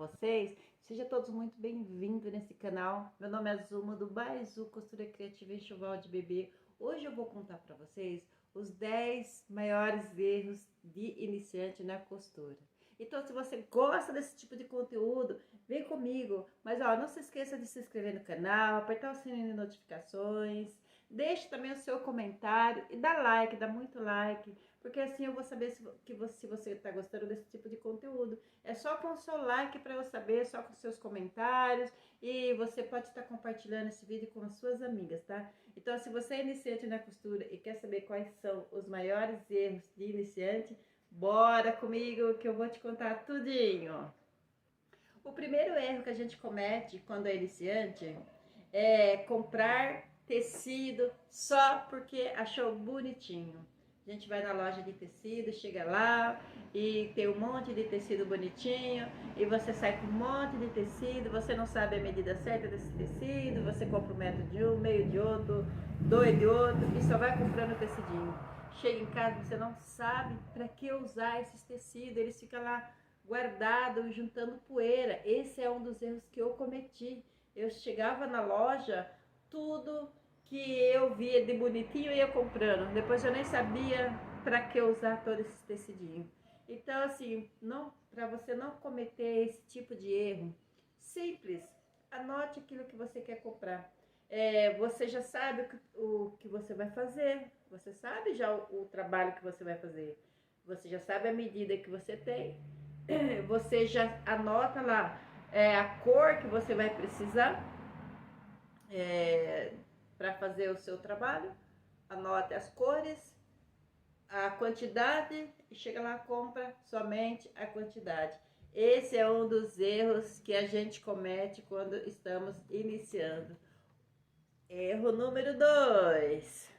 vocês? Sejam todos muito bem-vindos nesse canal. Meu nome é Zuma, do Baizu Costura Criativa Enxoval de Bebê. Hoje eu vou contar para vocês os 10 maiores erros de iniciante na costura. Então, se você gosta desse tipo de conteúdo, vem comigo. Mas, ó, não se esqueça de se inscrever no canal, apertar o sininho de notificações, deixe também o seu comentário e dá like, dá muito like, porque assim eu vou saber se você está gostando desse tipo de conteúdo. É só com o seu like para eu saber, só com seus comentários, e você pode estar compartilhando esse vídeo com as suas amigas, tá? Então, se você é iniciante na costura e quer saber quais são os maiores erros de iniciante, bora comigo que eu vou te contar tudinho. O primeiro erro que a gente comete quando é iniciante é comprar tecido só porque achou bonitinho. A gente vai na loja de tecido, chega lá e tem um monte de tecido bonitinho e você sai com um monte de tecido, você não sabe a medida certa desse tecido, você compra um metro de um, meio de outro, dois de outro e só vai comprando tecidinho. Chega em casa, você não sabe para que usar esses tecidos, eles ficam lá guardados, juntando poeira. Esse é um dos erros que eu cometi. Eu chegava na loja, tudo que eu via de bonitinho eu ia comprando. Depois eu nem sabia para que usar todo esse tecidinho. Então, assim, para você não cometer esse tipo de erro, simples, anote aquilo que você quer comprar. Você já sabe o que você vai fazer, você sabe já o trabalho que você vai fazer, você já sabe a medida que você tem, você já anota lá a cor que você vai precisar para fazer o seu trabalho, anote as cores, a quantidade e chega lá, compra somente a quantidade. Esse é um dos erros que a gente comete quando estamos iniciando. Erro número 2.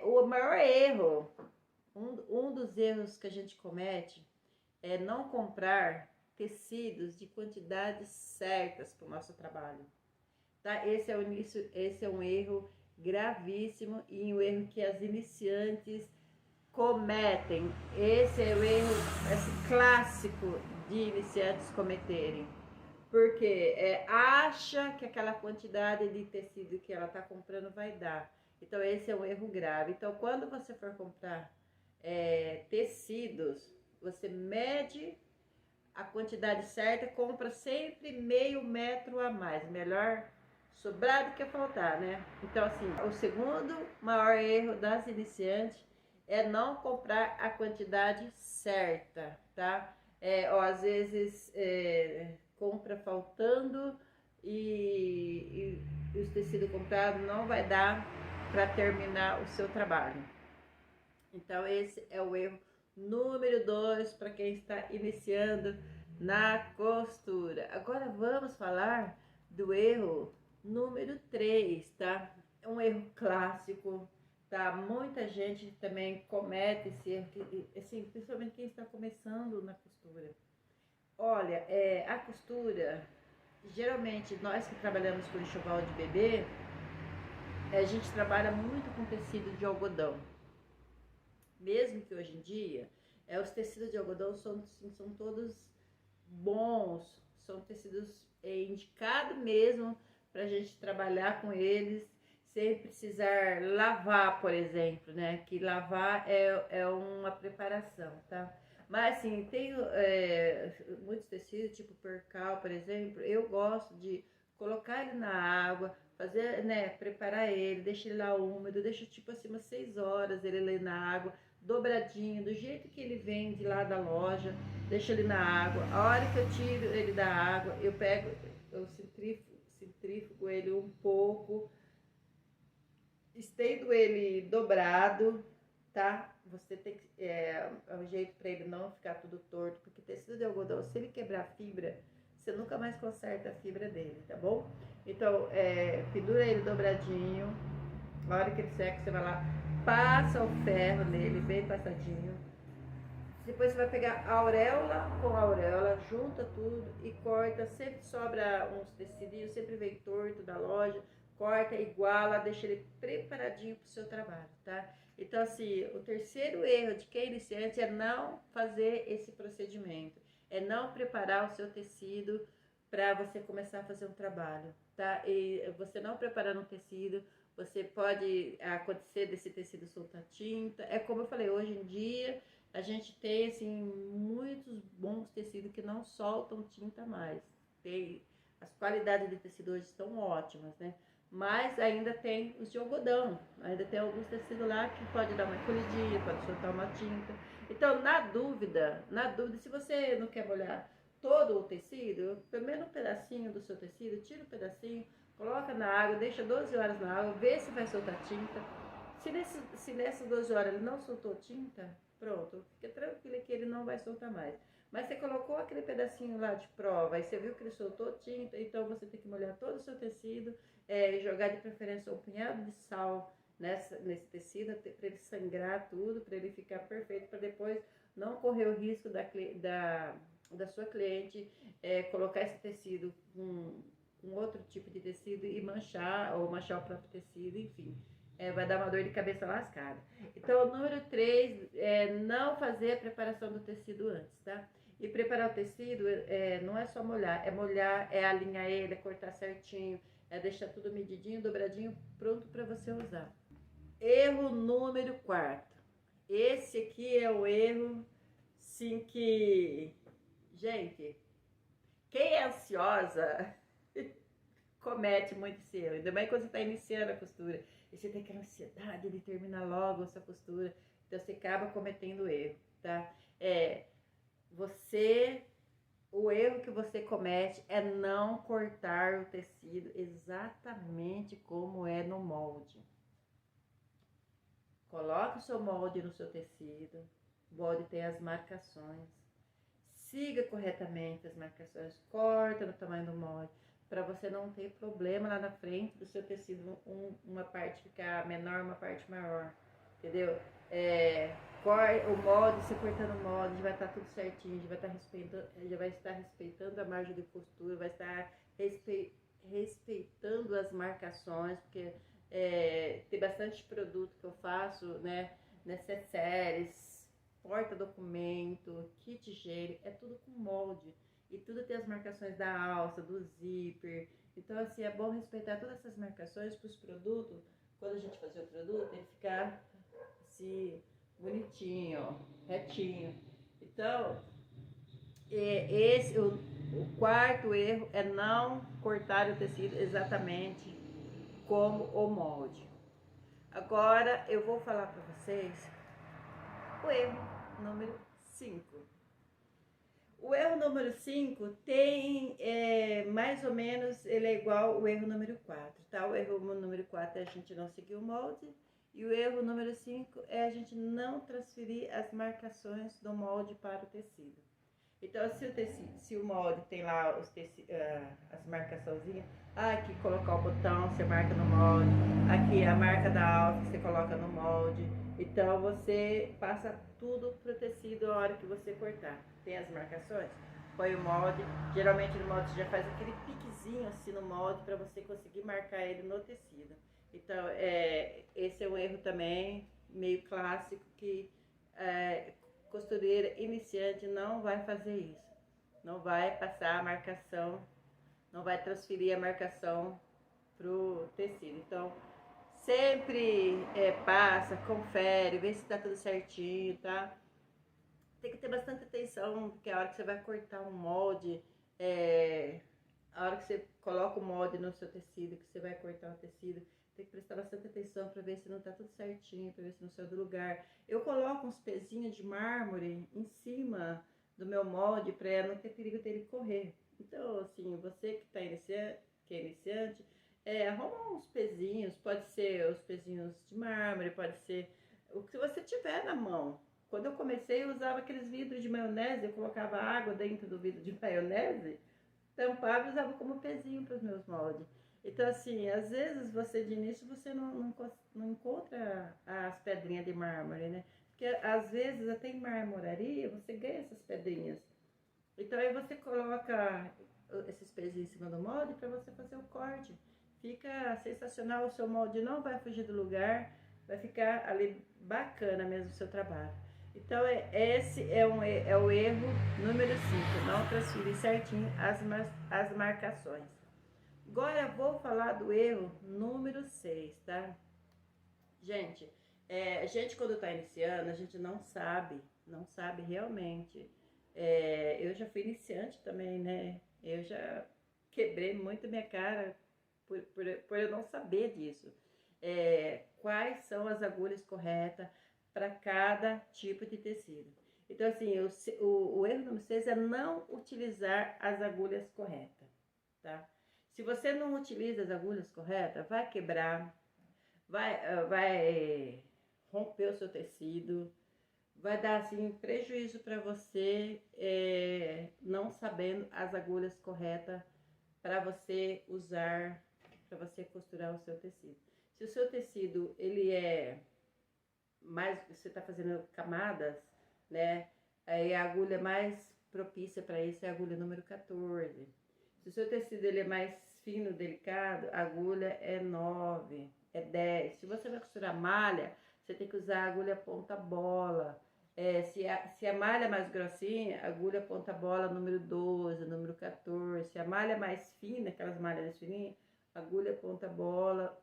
O maior erro, um dos erros que a gente comete é não comprar tecidos de quantidades certas para o nosso trabalho. Tá? Esse é um erro gravíssimo e um erro que as iniciantes cometem. Esse é o erro clássico de iniciantes cometerem. Porque acha que aquela quantidade de tecido que ela está comprando vai dar. Então, esse é um erro grave. Então, quando você for comprar tecidos, você mede a quantidade certa, compra sempre meio metro a mais. Melhor sobrar do que faltar, né? Então, assim, o segundo maior erro das iniciantes é não comprar a quantidade certa, tá? Às vezes compra faltando e os tecidos comprados não vai dar para terminar o seu trabalho. Então, esse é o erro número 2 para quem está iniciando na costura. Agora vamos falar do erro número 3, tá? É um erro clássico, tá? Muita gente também comete esse erro, assim, principalmente quem está começando na costura. Olha, a costura, geralmente nós que trabalhamos com enxoval de bebê, a gente trabalha muito com tecido de algodão. Mesmo que hoje em dia, os tecidos de algodão são todos bons, são tecidos indicados mesmo para a gente trabalhar com eles sem precisar lavar, por exemplo, né? Que lavar é uma preparação, tá? Mas assim, tem muitos tecidos, tipo percal, por exemplo, eu gosto de colocar ele na água, fazer, né, preparar ele, deixa ele lá úmido, deixa tipo assim umas 6 horas ele ali na água, dobradinho, do jeito que ele vem de lá da loja, deixa ele na água. A hora que eu tiro ele da água, eu centrífugo ele um pouco, estendo ele dobrado, tá? Você tem que, é um jeito para ele não ficar tudo torto, porque tecido de algodão, se ele quebrar a fibra, você nunca mais conserta a fibra dele, tá bom? Então, pendura ele dobradinho, a hora que ele seca, você vai lá, passa o ferro nele, bem passadinho. Depois você vai pegar a auréola com a auréola, junta tudo e corta. Sempre sobra uns tecidinhos, sempre vem torto da loja. Corta, iguala, deixa ele preparadinho para o seu trabalho, tá? Então, assim, o terceiro erro de quem é iniciante é não fazer esse procedimento. é não preparar o seu tecido para você começar a fazer um trabalho, tá? E você não preparando um tecido, você pode acontecer desse tecido soltar tinta. É como eu falei, hoje em dia a gente tem assim muitos bons tecidos que não soltam tinta mais. As qualidades de tecido hoje estão ótimas, né? Mas ainda tem os de algodão, ainda tem alguns tecidos lá que pode dar uma encolhidinha, pode soltar uma tinta. Então, na dúvida, se você não quer molhar todo o tecido, pelo menos um pedacinho do seu tecido, tira um pedacinho, coloca na água, deixa 12 horas na água, vê se vai soltar tinta. Se nessas 12 horas ele não soltou tinta, pronto, fica tranquilo que ele não vai soltar mais. Mas você colocou aquele pedacinho lá de prova e você viu que ele soltou tinta, então você tem que molhar todo o seu tecido, jogar de preferência um punhado de sal nesse tecido, para ele sangrar tudo, para ele ficar perfeito, para depois não correr o risco da sua cliente colocar esse tecido com outro tipo de tecido e manchar, ou manchar o próprio tecido, enfim. Vai dar uma dor de cabeça lascada. Então, o número 3 é não fazer a preparação do tecido antes, tá? E preparar o tecido não é só molhar, é alinhar ele, é cortar certinho, é deixar tudo medidinho, dobradinho, pronto para você usar. Erro número 4. Esse aqui é o erro, sim, que... Gente, quem é ansiosa comete muito esse erro. Ainda mais quando você está iniciando a costura. E você tem aquela ansiedade de terminar logo essa costura. Então você acaba cometendo erro, tá? O erro que você comete é não cortar o tecido exatamente como é no molde. Coloque o seu molde no seu tecido. O molde tem as marcações. Siga corretamente as marcações. Corta no tamanho do molde, para você não ter problema lá na frente do seu tecido, uma parte ficar menor, uma parte maior, entendeu? O molde, você cortando o molde, já vai estar tudo certinho, já vai estar respeitando a margem de costura, vai estar respeitando as marcações, porque tem bastante produto que eu faço, né, necessários, porta-documento, kit higiene, é tudo com molde. E tudo tem as marcações da alça, do zíper. Então, assim, é bom respeitar todas essas marcações para os produtos. Quando a gente fazer o produto, ele ficar assim, bonitinho, retinho. Então, o quarto erro é não cortar o tecido exatamente como o molde. Agora, eu vou falar para vocês o erro número 5. O erro número 5 tem mais ou menos, ele é igual ao erro número 4, tá? O erro número 4 é a gente não seguir o molde, e o erro número 5 é a gente não transferir as marcações do molde para o tecido. Então, se o molde tem lá as marcaçõezinhas, aqui colocar o botão, você marca no molde, aqui a marca da alça, você coloca no molde. Então, você passa tudo pro tecido a hora que você cortar. Tem as marcações, põe o molde, geralmente no molde você já faz aquele piquezinho assim no molde para você conseguir marcar ele no tecido. Então, esse é um erro também, meio clássico, que costureira iniciante não vai fazer isso. Não vai passar a marcação, não vai transferir a marcação pro tecido. Então, sempre passa, confere, vê se tá tudo certinho, tá? Tem que ter bastante atenção, porque a hora que você vai cortar um molde, a hora que você coloca o molde no seu tecido, que você vai cortar o tecido, tem que prestar bastante atenção para ver se não tá tudo certinho, para ver se não saiu do lugar. Eu coloco uns pezinhos de mármore em cima do meu molde para não ter perigo dele correr. Então, assim, você que é iniciante, arruma uns pezinhos, pode ser os pezinhos de mármore, pode ser o que você tiver na mão. Quando eu comecei, eu usava aqueles vidros de maionese, eu colocava água dentro do vidro de maionese, tampava e usava como pezinho para os meus moldes. Então, assim, às vezes você de início você não encontra as pedrinhas de mármore, né? Porque às vezes até em marmoraria você ganha essas pedrinhas. Então aí você coloca esses pezinhos em cima do molde para você fazer o corte. Fica sensacional, o seu molde não vai fugir do lugar, vai ficar ali bacana mesmo o seu trabalho. Então, esse é o erro número 5, não transferir certinho as marcações. Agora eu vou falar do erro número 6, tá? Gente, a gente quando tá iniciando, a gente não sabe realmente. Eu já fui iniciante também, né? Eu já quebrei muito minha cara por eu não saber disso. Quais são as agulhas corretas para cada tipo de tecido. Então, assim, o erro número 6 é não utilizar as agulhas corretas, tá? Se você não utiliza as agulhas corretas, vai quebrar, vai romper o seu tecido, vai dar assim prejuízo para você, não sabendo as agulhas corretas para você usar, para você costurar o seu tecido. Se o seu tecido ele é mais, você está fazendo camadas, né? Aí a agulha mais propícia para isso é a agulha número 14. Se o seu tecido ele é mais fino, delicado, a agulha é 9, é 10. Se você vai costurar malha, você tem que usar a agulha ponta bola. Se a malha é mais grossinha, agulha ponta bola número 12, número 14. Se a malha é mais fina, aquelas malhas fininhas, agulha ponta bola,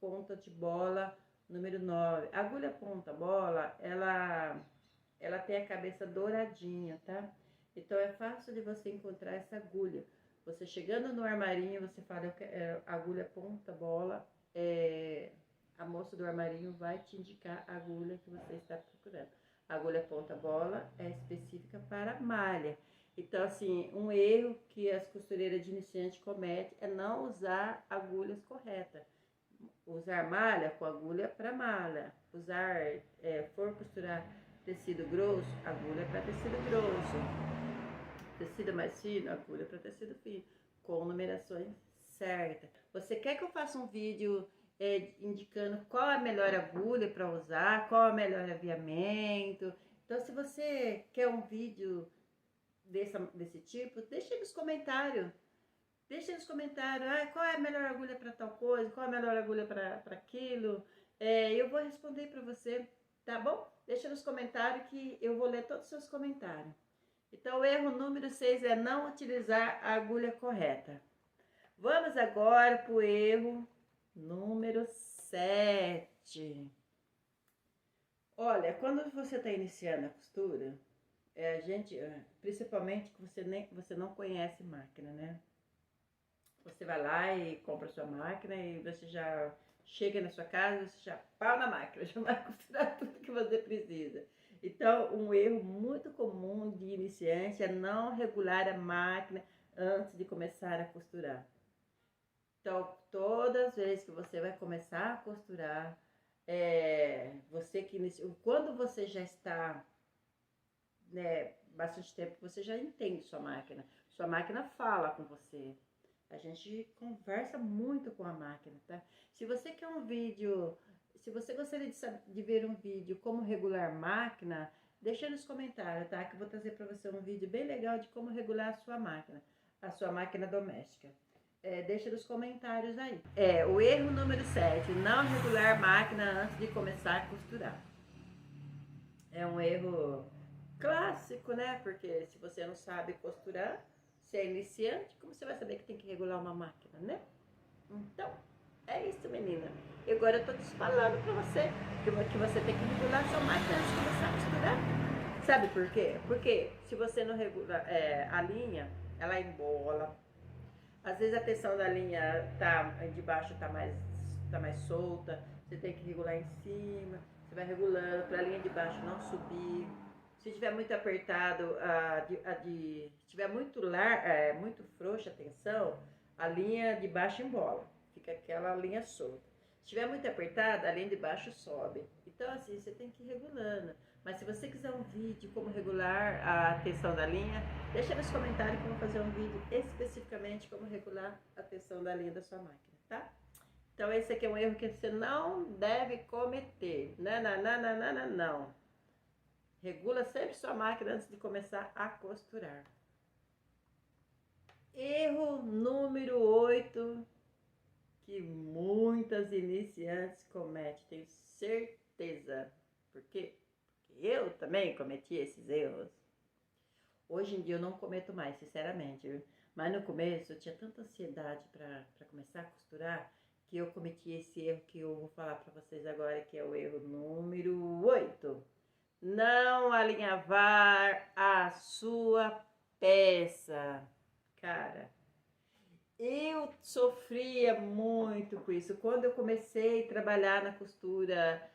ponta de bola número 9. A agulha ponta bola, ela tem a cabeça douradinha, tá? Então é fácil de você encontrar essa agulha. Você chegando no armarinho, você fala, eu quero, agulha ponta bola, a moça do armarinho vai te indicar a agulha que você está procurando. A agulha ponta bola é específica para malha. Então, assim, um erro que as costureiras de iniciante cometem é não usar agulhas corretas. Usar malha com agulha para malha. For costurar tecido grosso, agulha para tecido grosso. Tecido mais fino, agulha para tecido fino. Com numerações certas. Você quer que eu faça um vídeo indicando qual é a melhor agulha para usar, qual é o melhor aviamento? Então, se você quer um vídeo desse tipo, deixa aí nos comentários. Deixa nos comentários, qual é a melhor agulha para tal coisa, qual é a melhor agulha para aquilo. Eu vou responder para você, tá bom? Deixa nos comentários que eu vou ler todos os seus comentários. Então, o erro número 6 é não utilizar a agulha correta. Vamos agora para o erro número 7. Olha, quando você está iniciando a costura, principalmente que você não conhece máquina, né? Você vai lá e compra sua máquina e você já chega na sua casa, você já pau na máquina, já vai costurar tudo que você precisa. Então, um erro muito comum de iniciante é não regular a máquina antes de começar a costurar. Então, todas as vezes que você vai começar a costurar, quando você já está, né, bastante tempo, você já entende sua máquina fala com você. A gente conversa muito com a máquina, tá? Se você quer um vídeo, se você gostaria de ver um vídeo como regular máquina, deixa nos comentários, tá? Que eu vou trazer para você um vídeo bem legal de como regular a sua máquina doméstica. Deixa nos comentários aí. O erro número 7, não regular máquina antes de começar a costurar. É um erro clássico, né? Porque se você não sabe costurar, se é iniciante, como você vai saber que tem que regular uma máquina, né? Então, é isso, menina. E agora eu tô te falando pra você que você tem que regular sua máquina antes de começar a costurar. Sabe por quê? Porque se você não regula a linha, ela embola. Às vezes a tensão da linha de baixo tá mais solta. Você tem que regular em cima. Você vai regulando para a linha de baixo não subir. Se tiver muito apertado, se tiver muito frouxa a tensão, a linha de baixo embola, fica aquela linha solta. Se tiver muito apertada, a linha de baixo sobe. Então, assim, você tem que ir regulando. Mas se você quiser um vídeo como regular a tensão da linha, deixa nos comentários que eu vou fazer um vídeo especificamente como regular a tensão da linha da sua máquina, tá? Então, esse aqui é um erro que você não deve cometer. Não. Regula sempre sua máquina antes de começar a costurar. Erro número 8, que muitas iniciantes cometem, tenho certeza. Por quê? Eu também cometi esses erros. Hoje em dia eu não cometo mais, sinceramente, viu? Mas no começo eu tinha tanta ansiedade para começar a costurar que eu cometi esse erro que eu vou falar para vocês agora, que é o erro número 8. Não alinhavar a sua peça. Cara, eu sofria muito com isso. Quando eu comecei a trabalhar na costura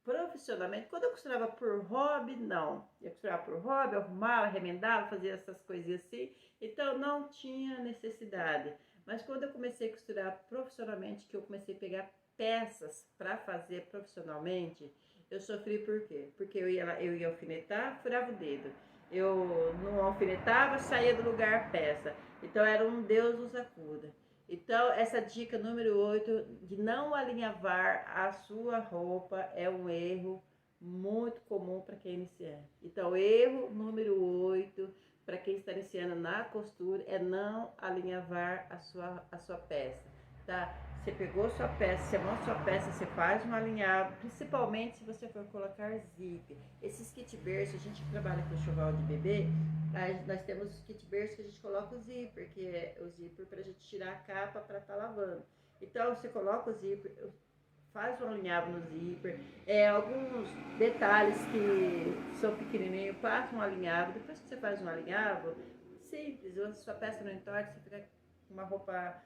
profissionalmente, quando eu costurava por hobby, não. Eu costurava por hobby, eu arrumava, remendava, fazia essas coisinhas assim, então não tinha necessidade. Mas quando eu comecei a costurar profissionalmente, que eu comecei a pegar peças para fazer profissionalmente, eu sofri por quê? Porque eu ia alfinetar, furava o dedo. Eu não alfinetava, saía do lugar a peça. Então era um Deus nos acuda. Então, essa dica número 8 de não alinhavar a sua roupa é um erro muito comum para quem é iniciante. Então, erro número 8 para quem está iniciando na costura é não alinhavar a sua peça, tá? Você pegou sua peça, você monta sua peça, você faz um alinhavo, principalmente se você for colocar zíper. Esses kit berço, a gente que trabalha com enxoval de bebê, nós temos os kit berço que a gente coloca o zíper, que é o zíper para a gente tirar a capa para estar lavando. Então você coloca o zíper, faz um alinhavo no zíper, alguns detalhes que são pequenininhos, passa um alinhavo. Depois que você faz um alinhavo, simples, a sua peça não entorta, você fica com uma roupa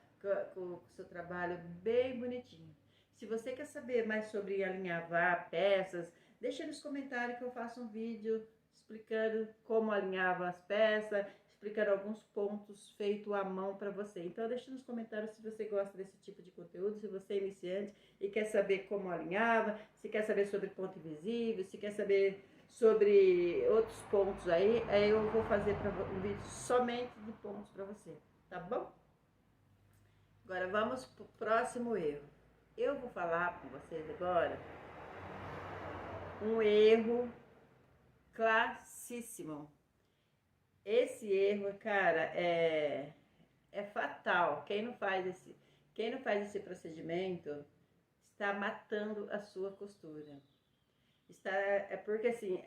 com o seu trabalho bem bonitinho. Se você quer saber mais sobre alinhavar peças, deixa nos comentários que eu faço um vídeo explicando como alinhava as peças, explicando alguns pontos feitos à mão para você. Então deixa nos comentários se você gosta desse tipo de conteúdo, se você é iniciante e quer saber como alinhava, se quer saber sobre ponto invisível, se quer saber sobre outros pontos aí eu vou fazer um vídeo somente de pontos para você, tá bom? Agora vamos pro próximo erro. Eu vou falar com vocês agora um erro classíssimo. Esse erro, cara, é fatal. Quem não faz esse procedimento está matando a sua costura. Porque assim,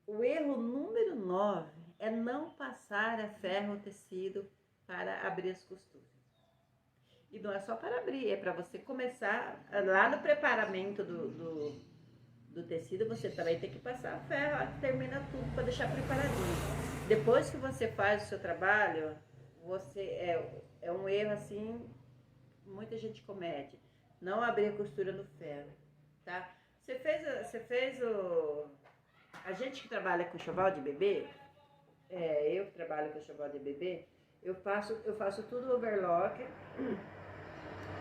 o erro número 9 é não passar a ferro ou tecido para abrir as costuras. E não é só para abrir, é para você começar lá no preparamento do tecido, você também tem que passar a ferro, termina tudo para deixar preparadinho. Depois que você faz o seu trabalho, é um erro assim, muita gente comete, não abrir a costura no ferro, tá? A gente que trabalha com enxoval de bebê, eu que trabalho com enxoval de bebê, eu faço tudo overlock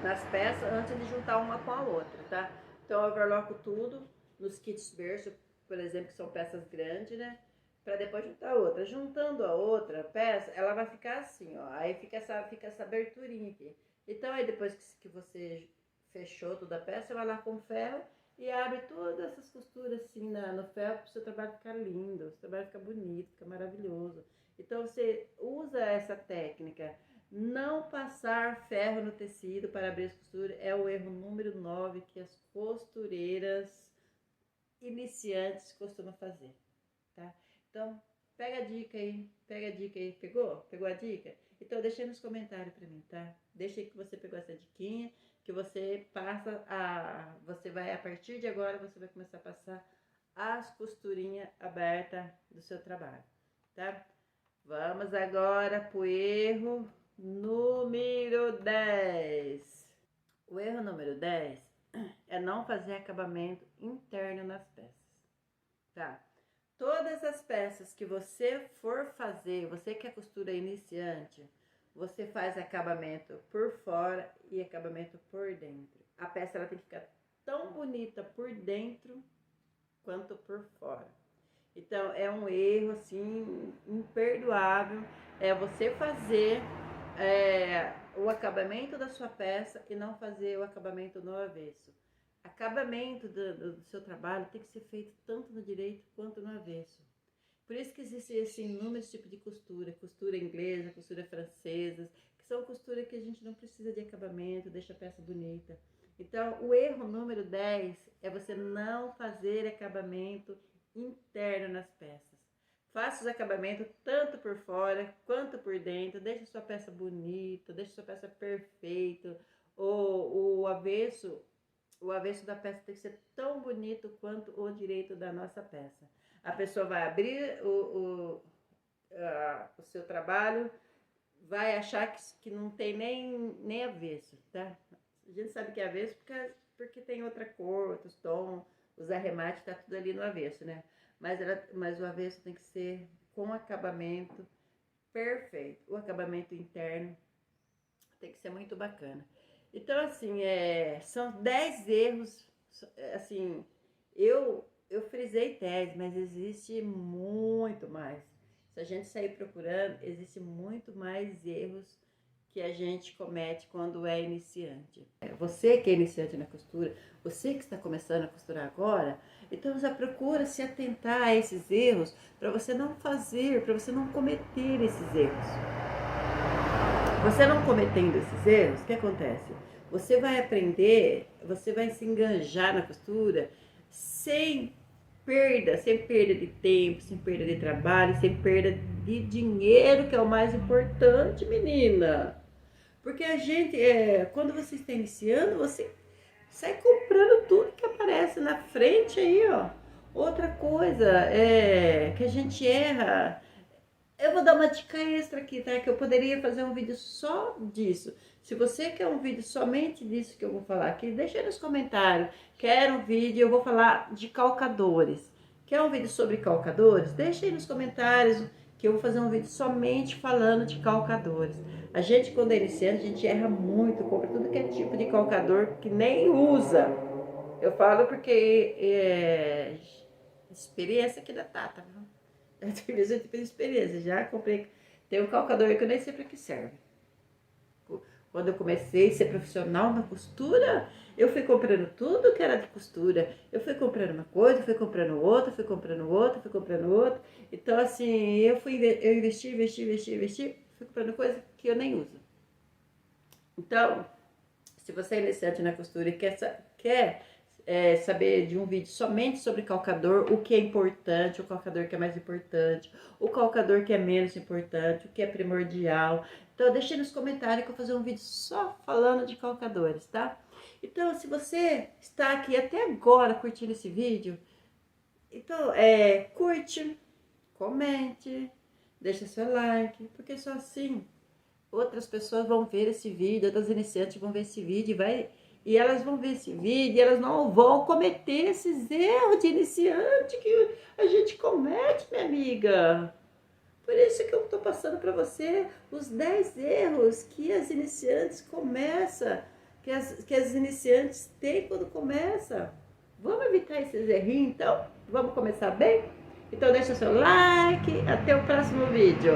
nas peças antes de juntar uma com a outra, tá? Então eu overloco tudo nos kits berço, por exemplo, que são peças grandes, né? Para depois juntar a outra. Juntando a outra peça, ela vai ficar assim, ó. Aí fica essa aberturinha aqui. Então aí depois que você fechou toda a peça, você vai lá com ferro e abre todas essas costuras assim no ferro para o seu trabalho ficar lindo, o seu trabalho ficar bonito, ficar maravilhoso. Então você usa essa técnica. Não passar ferro no tecido para abrir as costuras é o erro número 9 que as costureiras iniciantes costumam fazer, tá? Então, pega a dica aí, pegou? Pegou a dica? Então, deixa aí nos comentários pra mim, tá? Deixa aí que você pegou essa diquinha, que você a partir de agora, você vai começar a passar as costurinhas abertas do seu trabalho, tá? Vamos agora pro erro número 10. O erro número 10 é não fazer acabamento interno nas peças, tá? Todas as peças que você for fazer, você que é costura iniciante, você faz acabamento por fora e acabamento por dentro. A peça ela tem que ficar tão bonita por dentro quanto por fora. Então é um erro assim imperdoável, você fazer o acabamento da sua peça e não fazer o acabamento no avesso. Acabamento do seu trabalho tem que ser feito tanto no direito quanto no avesso. Por isso que existem assim, inúmeros tipos de costura inglesa, costura francesa, que são costuras que a gente não precisa de acabamento, deixa a peça bonita. Então, o erro número 10 é você não fazer acabamento interno nas peças. Faça os acabamentos tanto por fora quanto por dentro. Deixe sua peça bonita, deixe sua peça perfeita. O avesso da peça tem que ser tão bonito quanto o direito da nossa peça. A pessoa vai abrir o seu trabalho, vai achar que não tem nem avesso, tá? A gente sabe que é avesso porque tem outra cor, outros tons, os arremates, tá tudo ali no avesso, né? Mas o avesso tem que ser com acabamento perfeito. O acabamento interno tem que ser muito bacana. Então, assim, são 10 erros, assim, eu frisei 10, mas existe muito mais. Se a gente sair procurando, existe muito mais erros que a gente comete quando é iniciante. Você que é iniciante na costura, você que está começando a costurar agora, então já procura se atentar a esses erros para você não fazer, para você não cometer esses erros. Você não cometendo esses erros, o que acontece? Você vai aprender, você vai se enganjar na costura sem perda de tempo, sem perda de trabalho, sem perda de dinheiro, que é o mais importante, menina. Porque a gente, quando você está iniciando, você sai comprando tudo que aparece na frente aí, ó. Outra coisa que a gente erra. Eu vou dar uma dica extra aqui, tá? Que eu poderia fazer um vídeo só disso. Se você quer um vídeo somente disso que eu vou falar aqui, deixa aí nos comentários. Quero um vídeo, eu vou falar de calcadores. Quer um vídeo sobre calcadores? Deixa aí nos comentários que eu vou fazer um vídeo somente falando de calcadores. A gente, quando é iniciante, a gente erra muito, compra tudo que é tipo de calcador que nem usa. Eu falo porque experiência aqui da Tata, viu? Eu tive experiência, já comprei, tem um calcador que eu nem sei para que serve. Quando eu comecei a ser profissional na costura, eu fui comprando tudo que era de costura. Eu fui comprando uma coisa, fui comprando outra, fui comprando outra, fui comprando outra. Então, assim, eu investi, fui comprando coisa que eu nem uso. Então, se você é iniciante na costura e quer saber de um vídeo somente sobre calcador, o que é importante, o calcador que é mais importante, o calcador que é menos importante, o que é primordial. Então, deixe nos comentários que eu vou fazer um vídeo só falando de calcadores, tá? Então, se você está aqui até agora curtindo esse vídeo, então, curte, comente, deixa seu like, porque só assim outras pessoas vão ver esse vídeo, outras iniciantes vão ver esse vídeo e elas vão ver esse vídeo e elas não vão cometer esses erros de iniciante que a gente comete, minha amiga. Por isso que eu tô passando para você os 10 erros que as iniciantes começam, que as iniciantes têm quando começam. Vamos evitar esses errinhos, então? Vamos começar bem? Então deixa seu like, até o próximo vídeo.